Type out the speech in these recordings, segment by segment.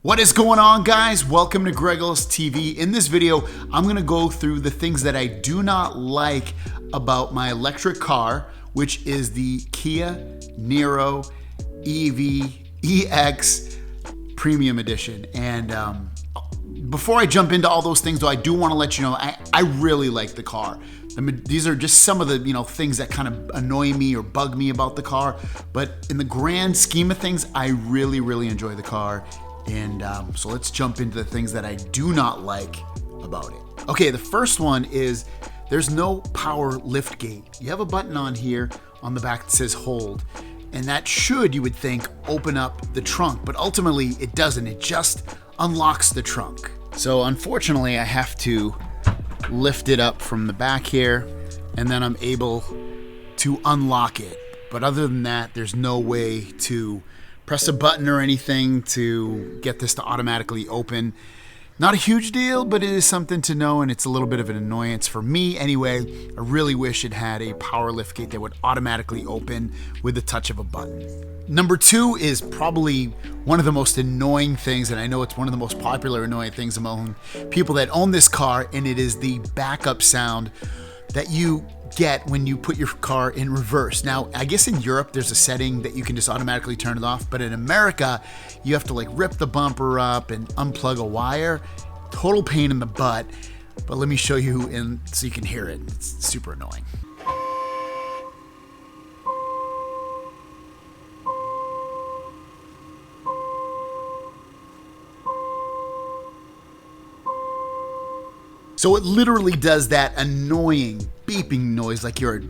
What is going on, guys? Welcome to Gregos TV. In this video, I'm gonna go through the things that I do not like about my electric car, which is the Kia Niro EX Premium Edition. And before I jump into all those things, though, I do want to let you know I really like the car. These are just some of the things that kind of annoy me or bug me about the car. But in the grand scheme of things, I really enjoy the car. And so let's jump into the things that I do not like about it. Okay, the first one is there's no power lift gate. You have a button on here on the back that says hold, and that should, you would think, open up the trunk, but ultimately it doesn't. It just unlocks the trunk. So unfortunately, I have to lift it up from the back here, and then I'm able to unlock it. But other than that, there's no way to press a button or anything to get this to automatically open. Not a huge deal, but it is something to know, and it's a little bit of an annoyance for me anyway. I really wish it had a power lift gate that would automatically open with the touch of a button. Number two is probably one of the most annoying things, and I know it's one of the most popular annoying things among people that own this car, and it is the backup sound that you get when you put your car in reverse. Now, I guess in Europe there's a setting that you can just automatically turn it off, but in America you have to like rip the bumper up and unplug a wire. Total pain in the butt, but let me show you so you can hear it. It's super annoying. So it literally does that annoying beeping noise like you're a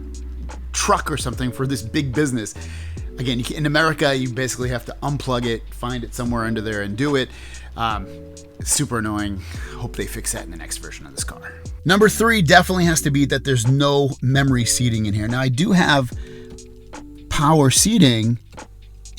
truck or something for this big business. Again, in America, you basically have to unplug it, find it somewhere under there and do it. It's super annoying. Hope they fix that in the next version of this car. Number three definitely has to be that there's no memory seating in here. Now, I do have power seating,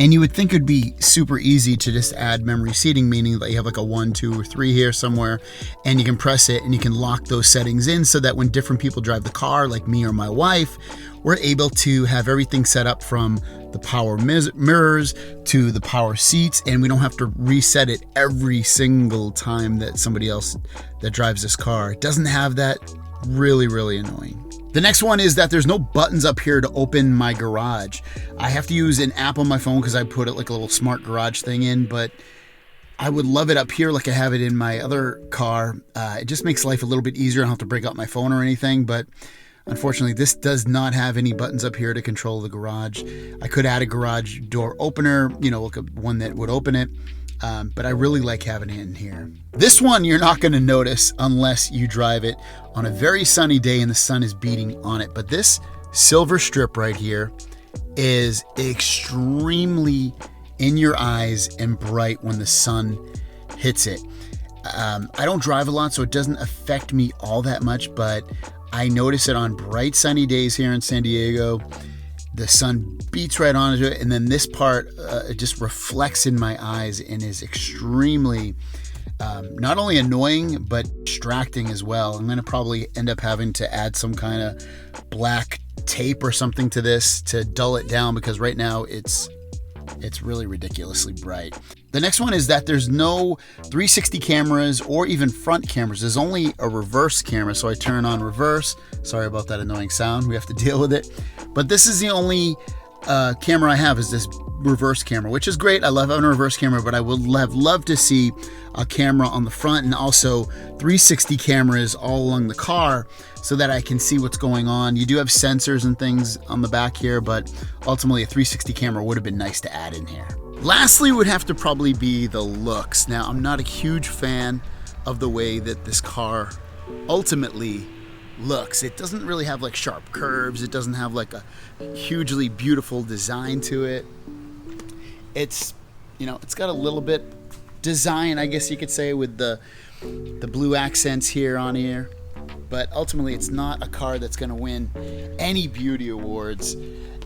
and you would think it'd be super easy to just add memory seating, meaning that you have like a 1, 2, or 3 here somewhere, and you can press it and you can lock those settings in so that when different people drive the car, like me or my wife, we're able to have everything set up from the power mirrors to the power seats, and we don't have to reset it every single time that somebody else that drives this car. It doesn't have that. Really annoying. The next one is that there's no buttons up here to open my garage. I have to use an app on my phone because I put it like a little smart garage thing in, but I would love it up here like I have it in my other car. It just makes life a little bit easier. I don't have to break out my phone or anything, but unfortunately this does not have any buttons up here to control the garage. I could add a garage door opener, like one that would open it. But I really like having it in here. This one you're not going to notice unless you drive it on a very sunny day and the sun is beating on it. But this silver strip right here is extremely in your eyes and bright when the sun hits it. I don't drive a lot, so it doesn't affect me all that much, but I notice it on bright sunny days here in San Diego. The sun beats right onto it, and then this part it just reflects in my eyes and is extremely not only annoying but distracting as well. I'm going to probably end up having to add some kind of black tape or something to this to dull it down, because right now it's really ridiculously bright. The next one is that there's no 360 cameras or even front cameras. There's only a reverse camera, so I turn on reverse. Sorry about that annoying sound. We have to deal with it. But this is the only camera I have, is this reverse camera, which is great. I love having a reverse camera, but I would have loved to see a camera on the front and also 360 cameras all along the car so that I can see what's going on. You do have sensors and things on the back here, but ultimately a 360 camera would have been nice to add in here. Lastly would have to probably be the looks. Now, I'm not a huge fan of the way that this car ultimately looks. It doesn't really have like sharp curves. It doesn't have like a hugely beautiful design to it. It's got a little bit design, I guess you could say, with the blue accents here on here, but ultimately it's not a car that's going to win any beauty awards.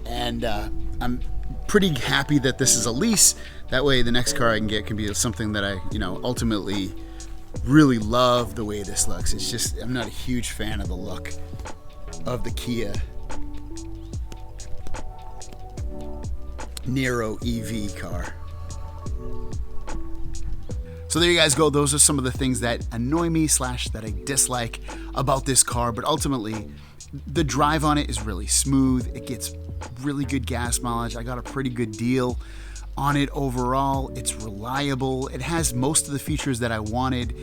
And I'm pretty happy that this is a lease. That way the next car I can get can be something that I ultimately really love the way this looks. It's just, I'm not a huge fan of the look of the Kia Niro EV car. So there you guys go. Those are some of the things that annoy me / that I dislike about this car. But ultimately, the drive on it is really smooth. It gets really good gas mileage. I got a pretty good deal on it overall. It's reliable. It has most of the features that I wanted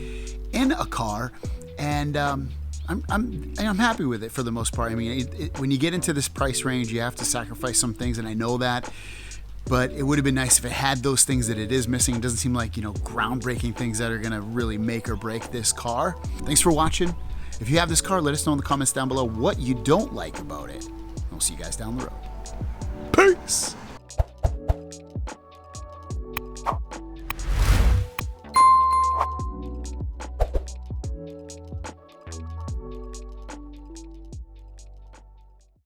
in a car, and I'm happy with it for the most part. I mean, when you get into this price range, you have to sacrifice some things, and I know that. But it would have been nice if it had those things that it is missing. It doesn't seem like, groundbreaking things that are going to really make or break this car. Thanks for watching. If you have this car, let us know in the comments down below what you don't like about it. We'll see you guys down the road. Peace!